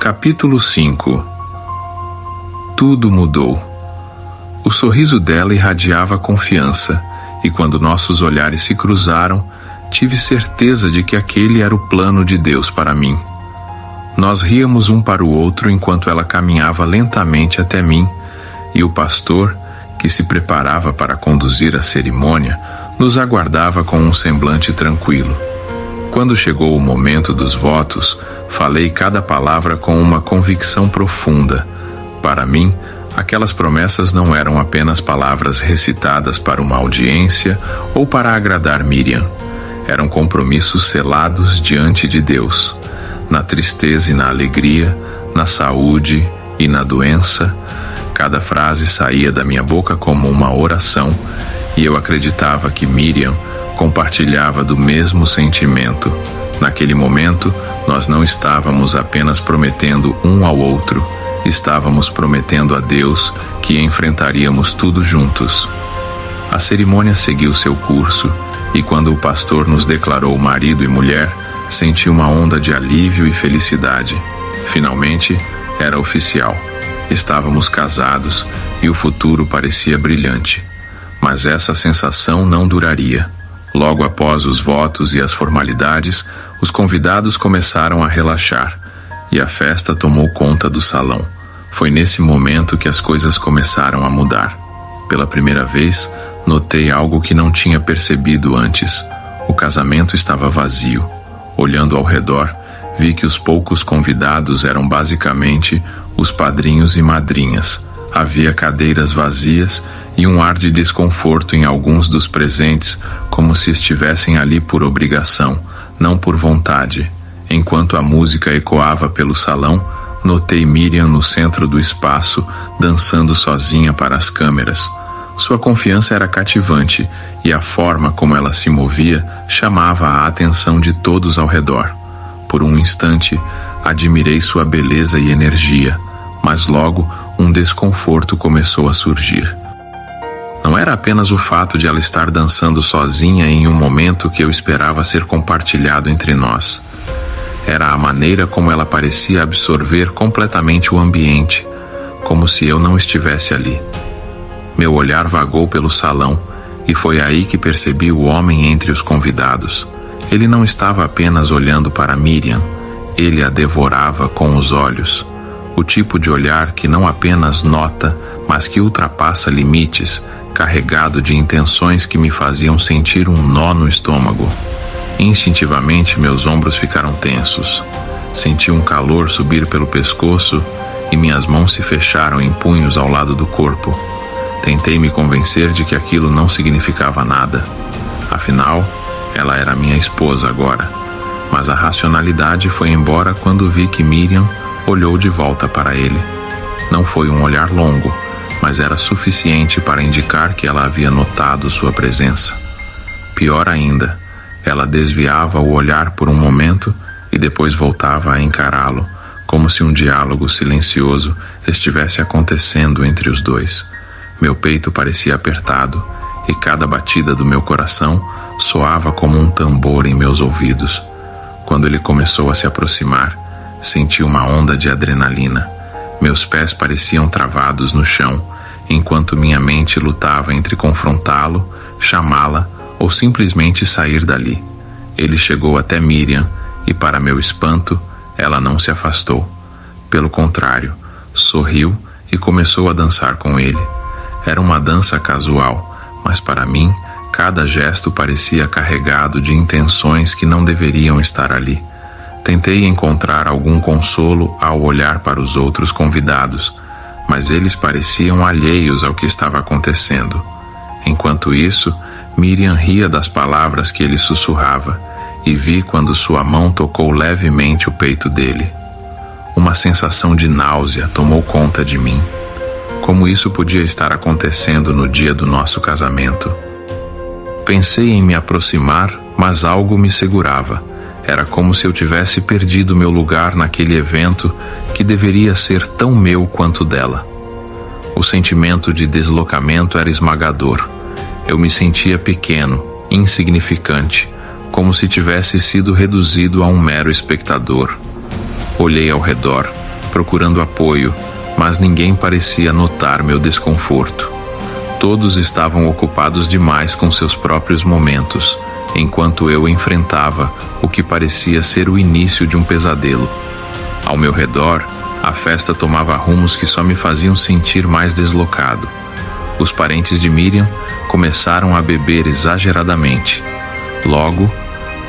Capítulo 5. Tudo mudou. O sorriso dela irradiava confiança, e quando nossos olhares se cruzaram, tive certeza de que aquele era o plano de Deus para mim. Nós ríamos um para o outro enquanto ela caminhava lentamente até mim, e o pastor, que se preparava para conduzir a cerimônia, nos aguardava com um semblante tranquilo. Quando chegou o momento dos votos, falei cada palavra com uma convicção profunda. Para mim, aquelas promessas não eram apenas palavras recitadas para uma audiência ou para agradar Miriam. Eram compromissos selados diante de Deus. Na tristeza e na alegria, na saúde e na doença, cada frase saía da minha boca como uma oração, e eu acreditava que Miriam compartilhava do mesmo sentimento. Naquele momento, nós não estávamos apenas prometendo um ao outro, estávamos prometendo a Deus que enfrentaríamos tudo juntos. A cerimônia seguiu seu curso, e quando o pastor nos declarou marido e mulher, senti uma onda de alívio e felicidade. Finalmente, era oficial. Estávamos casados e o futuro parecia brilhante. Mas essa sensação não duraria. Logo após os votos e as formalidades, os convidados começaram a relaxar, e a festa tomou conta do salão. Foi nesse momento que as coisas começaram a mudar. Pela primeira vez, notei algo que não tinha percebido antes. O casamento estava vazio. Olhando ao redor, vi que os poucos convidados eram basicamente os padrinhos e madrinhas. Havia cadeiras vazias e um ar de desconforto em alguns dos presentes, como se estivessem ali por obrigação, não por vontade. Enquanto a música ecoava pelo salão, notei Miriam no centro do espaço, dançando sozinha para as câmeras. Sua confiança era cativante, e a forma como ela se movia chamava a atenção de todos ao redor. Por um instante, admirei sua beleza e energia, mas logo um desconforto começou a surgir. Não era apenas o fato de ela estar dançando sozinha em um momento que eu esperava ser compartilhado entre nós. Era a maneira como ela parecia absorver completamente o ambiente, como se eu não estivesse ali. Meu olhar vagou pelo salão, e foi aí que percebi o homem entre os convidados. Ele não estava apenas olhando para Miriam, ele a devorava com os olhos. O tipo de olhar que não apenas nota, mas que ultrapassa limites, carregado de intenções que me faziam sentir um nó no estômago. Instintivamente, meus ombros ficaram tensos. Senti um calor subir pelo pescoço e minhas mãos se fecharam em punhos ao lado do corpo. Tentei me convencer de que aquilo não significava nada. Afinal, ela era minha esposa agora. Mas a racionalidade foi embora quando vi que Miriam olhou de volta para ele. Não foi um olhar longo, mas era suficiente para indicar que ela havia notado sua presença. Pior ainda, ela desviava o olhar por um momento e depois voltava a encará-lo, como se um diálogo silencioso estivesse acontecendo entre os dois. Meu peito parecia apertado, e cada batida do meu coração soava como um tambor em meus ouvidos. Quando ele começou a se aproximar, senti uma onda de adrenalina. Meus pés pareciam travados no chão, enquanto minha mente lutava entre confrontá-lo, chamá-la ou simplesmente sair dali. Ele chegou até Miriam e, para meu espanto, ela não se afastou. Pelo contrário, sorriu e começou a dançar com ele. Era uma dança casual, mas para mim, cada gesto parecia carregado de intenções que não deveriam estar ali. Tentei encontrar algum consolo ao olhar para os outros convidados, mas eles pareciam alheios ao que estava acontecendo. Enquanto isso, Miriam ria das palavras que ele sussurrava, e vi quando sua mão tocou levemente o peito dele. Uma sensação de náusea tomou conta de mim. Como isso podia estar acontecendo no dia do nosso casamento? Pensei em me aproximar, mas algo me segurava. Era como se eu tivesse perdido meu lugar naquele evento que deveria ser tão meu quanto dela. O sentimento de deslocamento era esmagador. Eu me sentia pequeno, insignificante, como se tivesse sido reduzido a um mero espectador. Olhei ao redor, procurando apoio, mas ninguém parecia notar meu desconforto. Todos estavam ocupados demais com seus próprios momentos, enquanto eu enfrentava o que parecia ser o início de um pesadelo. Ao meu redor, a festa tomava rumos que só me faziam sentir mais deslocado. Os parentes de Miriam começaram a beber exageradamente. Logo,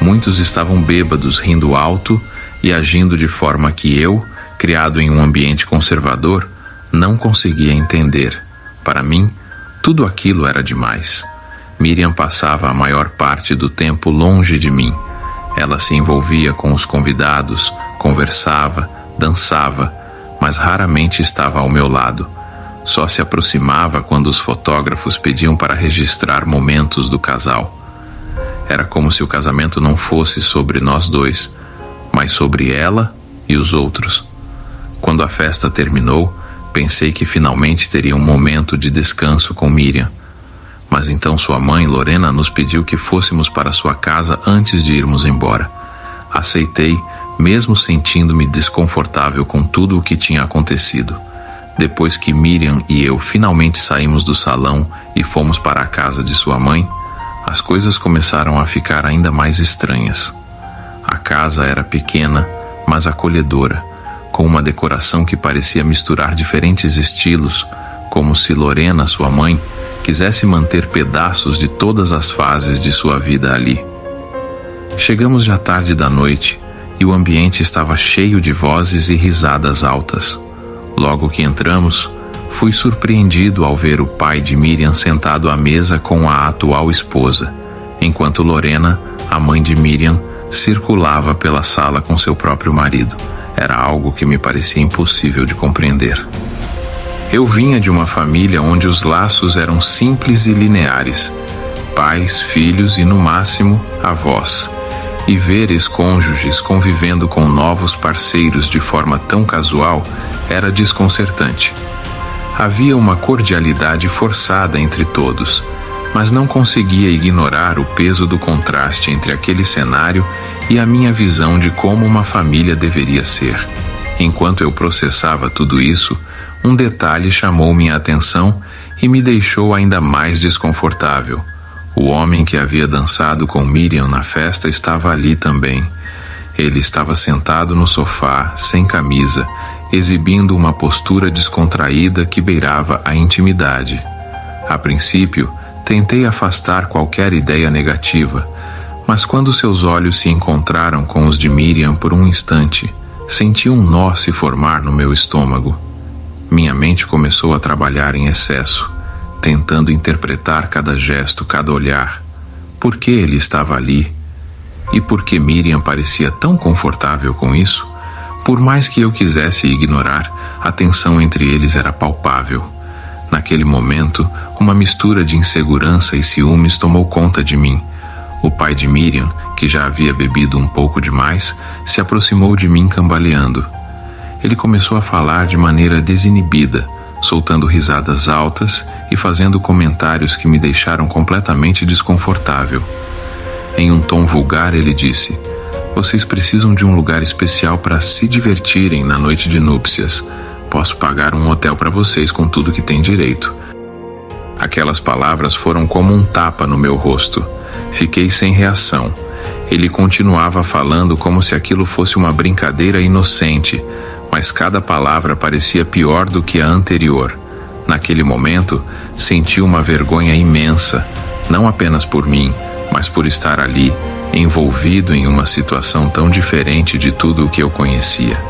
muitos estavam bêbados, rindo alto e agindo de forma que eu, criado em um ambiente conservador, não conseguia entender. Para mim, tudo aquilo era demais. Miriam passava a maior parte do tempo longe de mim. Ela se envolvia com os convidados, conversava, dançava, mas raramente estava ao meu lado. Só se aproximava quando os fotógrafos pediam para registrar momentos do casal. Era como se o casamento não fosse sobre nós dois, mas sobre ela e os outros. Quando a festa terminou, pensei que finalmente teria um momento de descanso com Miriam. Mas então sua mãe, Lorena, nos pediu que fôssemos para sua casa antes de irmos embora. Aceitei, mesmo sentindo-me desconfortável com tudo o que tinha acontecido. Depois que Miriam e eu finalmente saímos do salão e fomos para a casa de sua mãe, as coisas começaram a ficar ainda mais estranhas. A casa era pequena, mas acolhedora, com uma decoração que parecia misturar diferentes estilos, como se Lorena, sua mãe, quisesse manter pedaços de todas as fases de sua vida ali. Chegamos já tarde da noite e o ambiente estava cheio de vozes e risadas altas. Logo que entramos, fui surpreendido ao ver o pai de Miriam sentado à mesa com a atual esposa, enquanto Lorena, a mãe de Miriam, circulava pela sala com seu próprio marido. Era algo que me parecia impossível de compreender. Eu vinha de uma família onde os laços eram simples e lineares: pais, filhos e, no máximo, avós. E ver ex-cônjuges convivendo com novos parceiros de forma tão casual era desconcertante. Havia uma cordialidade forçada entre todos, mas não conseguia ignorar o peso do contraste entre aquele cenário e a minha visão de como uma família deveria ser. Enquanto eu processava tudo isso, um detalhe chamou minha atenção e me deixou ainda mais desconfortável. O homem que havia dançado com Miriam na festa estava ali também. Ele estava sentado no sofá, sem camisa, exibindo uma postura descontraída que beirava a intimidade. A princípio, tentei afastar qualquer ideia negativa, mas quando seus olhos se encontraram com os de Miriam por um instante, senti um nó se formar no meu estômago. Minha mente começou a trabalhar em excesso, tentando interpretar cada gesto, cada olhar. Por que ele estava ali? E por que Miriam parecia tão confortável com isso? Por mais que eu quisesse ignorar, a tensão entre eles era palpável. Naquele momento, uma mistura de insegurança e ciúmes tomou conta de mim. O pai de Miriam, que já havia bebido um pouco demais, se aproximou de mim cambaleando. Ele começou a falar de maneira desinibida, soltando risadas altas e fazendo comentários que me deixaram completamente desconfortável. Em um tom vulgar, ele disse: "Vocês precisam de um lugar especial para se divertirem na noite de núpcias. Posso pagar um hotel para vocês com tudo que tem direito." Aquelas palavras foram como um tapa no meu rosto. Fiquei sem reação. Ele continuava falando como se aquilo fosse uma brincadeira inocente, mas cada palavra parecia pior do que a anterior. Naquele momento, senti uma vergonha imensa, não apenas por mim, mas por estar ali, envolvido em uma situação tão diferente de tudo o que eu conhecia.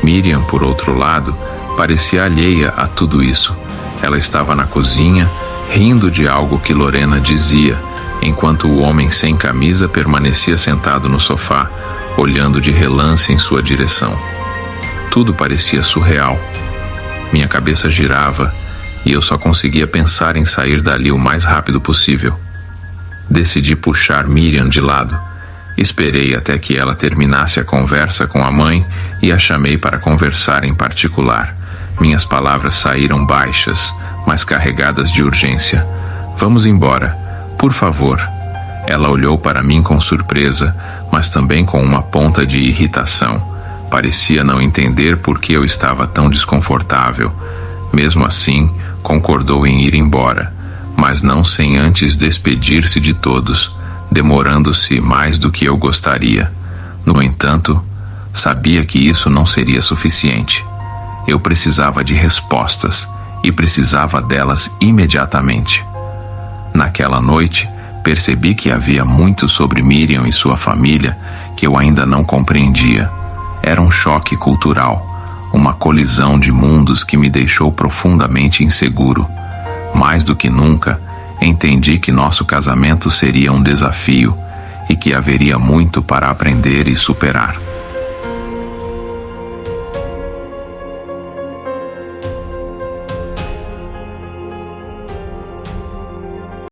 Miriam, por outro lado, parecia alheia a tudo isso. Ela estava na cozinha, rindo de algo que Lorena dizia, enquanto o homem sem camisa permanecia sentado no sofá, olhando de relance em sua direção. Tudo parecia surreal. Minha cabeça girava e eu só conseguia pensar em sair dali o mais rápido possível. Decidi puxar Miriam de lado. Esperei até que ela terminasse a conversa com a mãe e a chamei para conversar em particular. Minhas palavras saíram baixas, mas carregadas de urgência. "Vamos embora, por favor." Ela olhou para mim com surpresa, mas também com uma ponta de irritação. Parecia não entender por que eu estava tão desconfortável. Mesmo assim, concordou em ir embora, mas não sem antes despedir-se de todos, demorando-se mais do que eu gostaria. No entanto, sabia que isso não seria suficiente. Eu precisava de respostas, e precisava delas imediatamente. Naquela noite, percebi que havia muito sobre Miriam e sua família que eu ainda não compreendia. Era um choque cultural, uma colisão de mundos que me deixou profundamente inseguro. Mais do que nunca, entendi que nosso casamento seria um desafio e que haveria muito para aprender e superar.